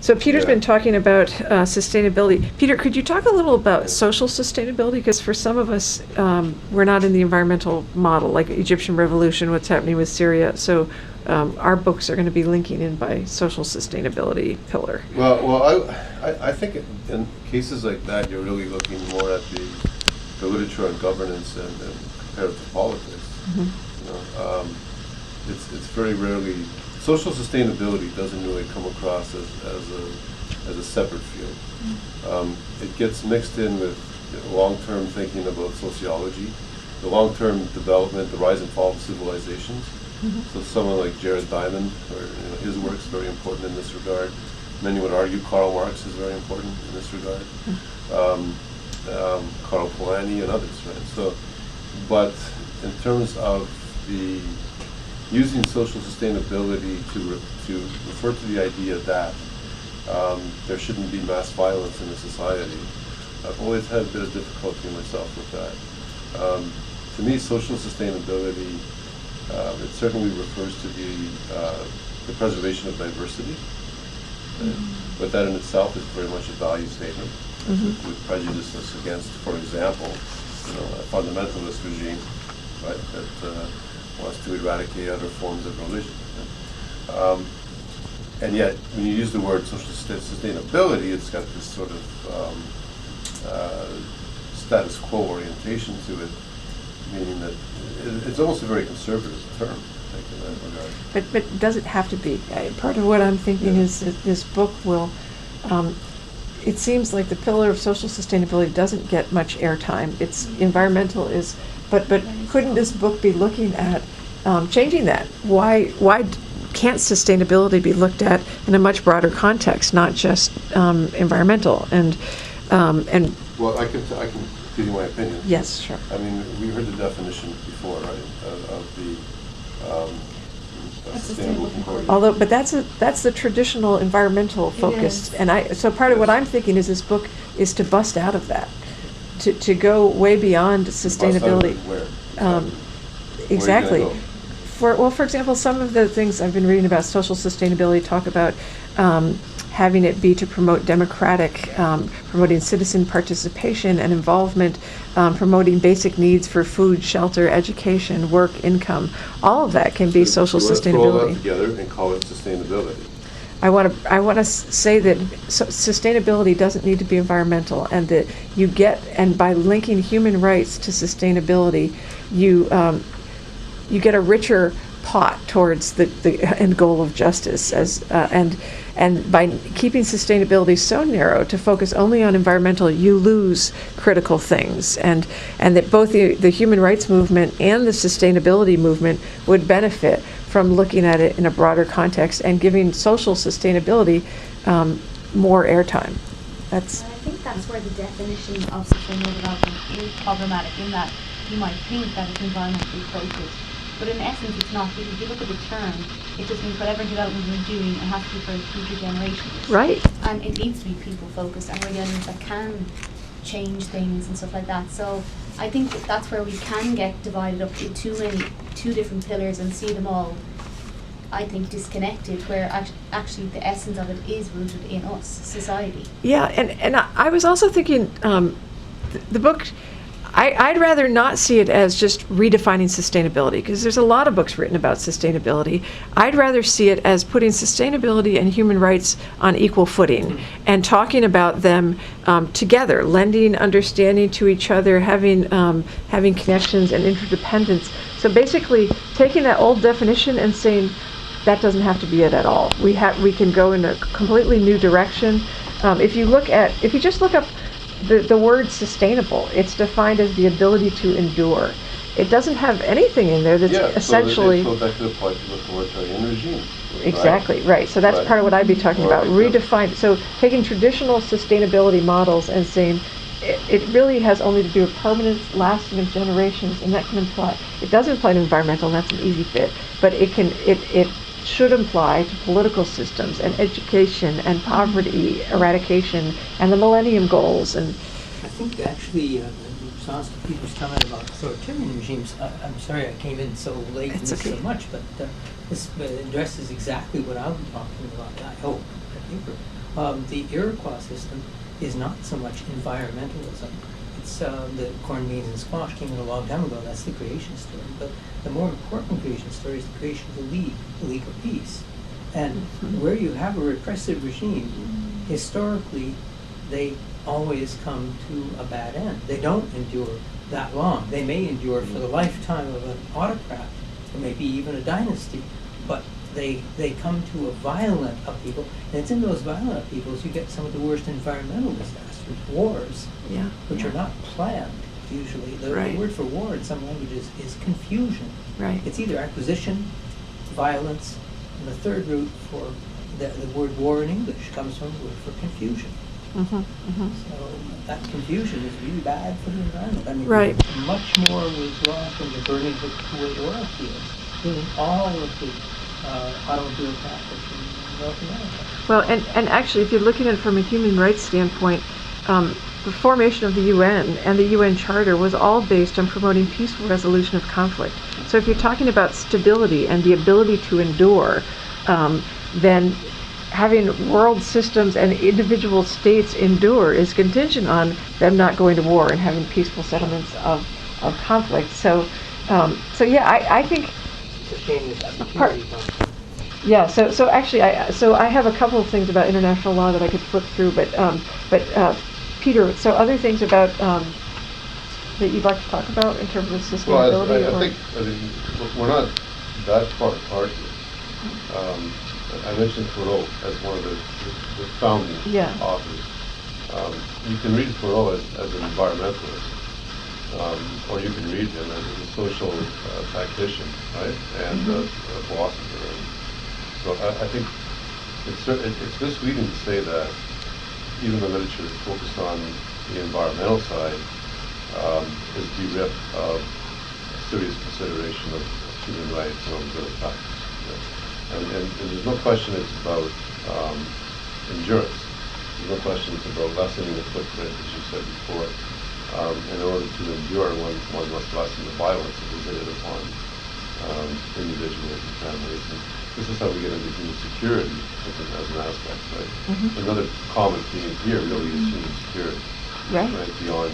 So Peter's been talking about sustainability. Peter, could you talk a little about social sustainability? Because for some of us, we're not in the environmental model, like Egyptian revolution, what's happening with Syria. So our books are going to be linking in by social sustainability pillar. Well, I think in cases like that, you're really looking more at the literature on governance and comparative politics. It's very rarely, social sustainability doesn't really come across as a separate field. It gets mixed in with long-term thinking about sociology, the long-term development, the rise and fall of civilizations. So someone like Jared Diamond, or his work's very important in this regard. Many would argue Karl Marx is very important in this regard. Karl Polanyi and others, right? So, but in terms of the using social sustainability to refer to the idea that there shouldn't be mass violence in a society, I've always had a bit of difficulty myself with that. To me, social sustainability, it certainly refers to the preservation of diversity, but that in itself is very much a value statement, with prejudices against, for example, a fundamentalist regime, right, that wants to eradicate other forms of religion. And yet, when you use the word social sustainability, it's got this sort of status quo orientation to it, meaning that it's almost a very conservative term, I think, in that regard. But does it have to be? Part of what I'm thinking is that this book will, it seems like the pillar of social sustainability doesn't get much airtime. It's environmental is, but couldn't this book be looking at changing that? Why can't sustainability be looked at in a much broader context, not just environmental? And well, I can give you my opinion. Yes, sure. I mean, we heard the definition before, right, of the sustainable concordance. Although, but that's the traditional environmental focus, and so part of what I'm thinking is this book is to bust out of that, to go way beyond sustainability. Bust out of where? Exactly. For example, some of the things I've been reading about social sustainability talk about having it be to promote promoting citizen participation and involvement, promoting basic needs for food, shelter, education, work, income. All of that can be social sustainability. Throw all that together and call it sustainability. I want to say that sustainability doesn't need to be environmental, and that and by linking human rights to sustainability, you get a richer pot towards the end goal of justice, and by keeping sustainability so narrow to focus only on environmental, you lose critical things, and that both the human rights movement and the sustainability movement would benefit from looking at it in a broader context and giving social sustainability more airtime. I think that's where the definition of sustainable development is problematic, in that you might think that it's environmentally focused, but in essence it's not, because if you look at the term, it just means whatever development we're doing, it has to be for future generations. Right. And it needs to be people focused, and we're the only ones that can change things and stuff like that. So I think that's where we can get divided up into two different pillars and see them all, I think, disconnected, where actually the essence of it is rooted in us, society. Yeah, and I was also thinking, the book, I'd rather not see it as just redefining sustainability, because there's a lot of books written about sustainability. I'd rather see it as putting sustainability and human rights on equal footing and talking about them together, lending understanding to each other, having connections and interdependence. So basically taking that old definition and saying that doesn't have to be it at all. We can go in a completely new direction. If you just look up the word sustainable, it's defined as the ability to endure. It doesn't have anything in there that's essentially... So back to the point of the authoritarian regime. Exactly, right. So that's part of what I'd be talking about. Redefine. So taking traditional sustainability models and saying it really has only to do with permanence, lasting of generations, and that can imply, it doesn't apply to environmental, and that's an easy fit, but it should apply to political systems and education and poverty eradication and the Millennium Goals. And I think actually, in response to Peter's comment about authoritarian regimes, I'm sorry I came in so late and missed so much, but this addresses exactly what I've been talking about, I hope, on paper, The Iroquois system is not so much environmentalism. It's the corn, beans, and squash came in a long time ago. That's the creation story. But the more important creation story is the creation of the League of Peace. And where you have a repressive regime, historically, they always come to a bad end. They don't endure that long. They may endure for the lifetime of an autocrat, or maybe even a dynasty, but they come to a violent upheaval, and it's in those violent upheavals you get some of the worst environmental disasters, wars, Yeah. which are not planned usually. The Right. word for war in some languages is confusion. Right. It's either acquisition, violence, and the third root for the word war in English comes from the word for confusion. Mhm, mhm. So that confusion is really bad for the environment. I mean, Right. much more was lost in the burning of Kuwait oil fields than all of the automobile traffic in North America. Well, and actually, if you're looking at it from a human rights standpoint, the formation of the UN and the UN Charter was all based on promoting peaceful resolution of conflict. So if you're talking about stability and the ability to endure, then having world systems and individual states endure is contingent on them not going to war and having peaceful settlements of conflict. So yeah, I think. It's a shame that Part- opportunity comes from. Yeah, so actually, I have a couple of things about international law that I could flip through, but Peter, so other things about that you'd like to talk about in terms of Well, sustainability? I think we're not that far apart here. I mentioned Thoreau as one of the founding Yeah. authors. You can read Thoreau as an environmentalist, or you can read him as a social tactician, right, and a philosopher. And so I think it's misleading to say that even the literature that's focused on the environmental side is bereft of serious consideration of human rights and all these other factors. And there's no question it's about endurance. There's no question it's about lessening the footprint, as you said before. In order to endure, one must lessen the violence visited upon individuals and families. And this is how we get into human security as an aspect, right? Mhm. Another common theme here really is human security. Right. Beyond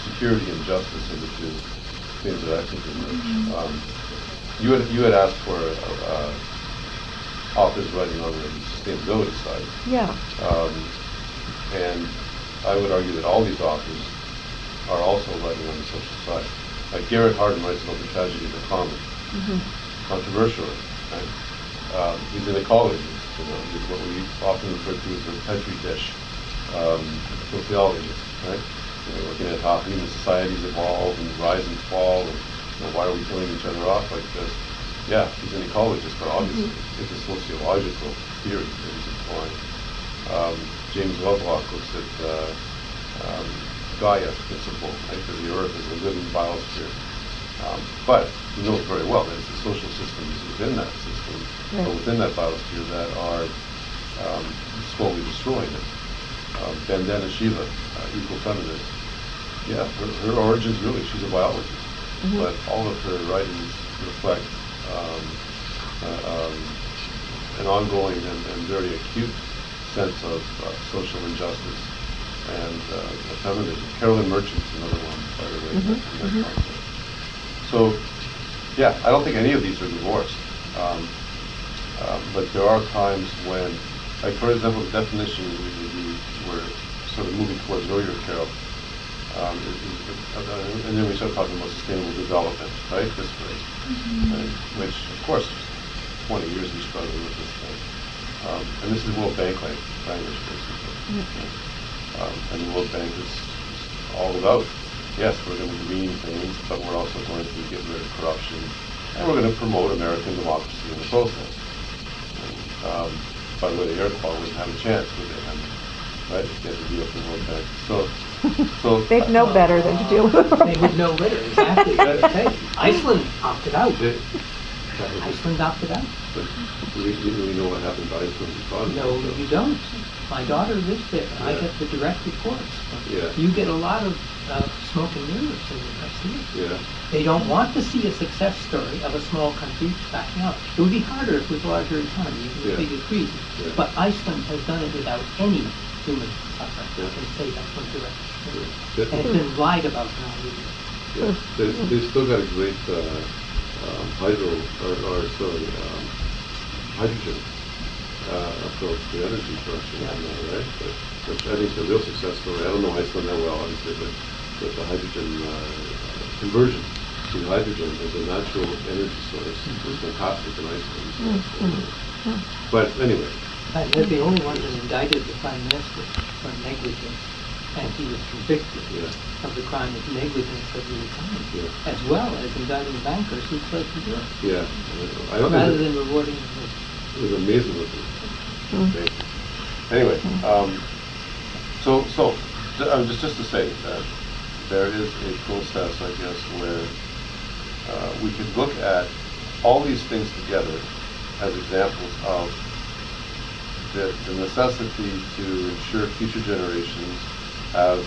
security and justice are the two things that I think are you had asked for authors writing on the sustainability side. Yeah. And I would argue that all these authors are also writing on the social side. Like Garrett Hardin writes about the tragedy of the common, controversially, right? He's an ecologist, he's what we often refer to as the petri dish sociologist, right? Looking at how human societies evolve and rise and fall, and why are we killing each other off like this? Yeah, he's an ecologist, but obviously it's a sociological theory that he's employing. James Lovelock looks at Gaia's principle, right, that the Earth is a living biosphere. But he knows very well that it's the social systems within that system, or within that biosphere, that are slowly destroying it. Bandana Sheila, ecofeminist, yeah, her origins really, she's a biologist, but all of her writings reflect an ongoing and very acute sense of social injustice and feminism. Carolyn Merchant's another one, by the way. In that context. So, yeah, I don't think any of these are divorced. But there are times when, like for example, the definition we're sort of moving towards earlier, Carol, and then we start talking about sustainable development, right? This phrase, right? Which, of course, 20 years we struggled with this thing. And this is World Bank language, basically. And the World Bank is all about, yes, we're going to green things, but we're also going to get rid of corruption, and we're going to promote American democracy in the process. And, by the way, the Iroquois wouldn't have a chance, would they? Right? They had to deal with the World Bank. So They'd know better than to deal with it. They would know better, exactly. Hey, Iceland opted out. Iceland opted out. But we know what happened to Iceland's economy. No, so. you don't. My daughter lives there. I get the direct reports. Yeah. You get a lot of smoke and mirrors in the West. Yeah. They don't want to see a success story of a small country backing out. It would be harder if it was a larger economy, even Yeah. with big increases. Yeah. But Iceland has done it without any human suffering. Yeah. I can say that from direct experience. Yeah. And it's been lied about now. Yeah, they've still got a great hydrogen approach to energy production, right? But I think the real success story, I don't know Iceland that well, obviously, but the hydrogen conversion to hydrogen as a natural energy source is fantastic in Iceland. But anyway. And they're the only ones that indicted the Prime Minister for negligence, and he was convicted of the crime of negligence of the economy, as well as indicting bankers who fled to Europe, I don't rather think than rewarding them. it was amazing looking. Anyway, just to say that there is a process, I guess, where we could look at all these things together as examples of the necessity to ensure future generations have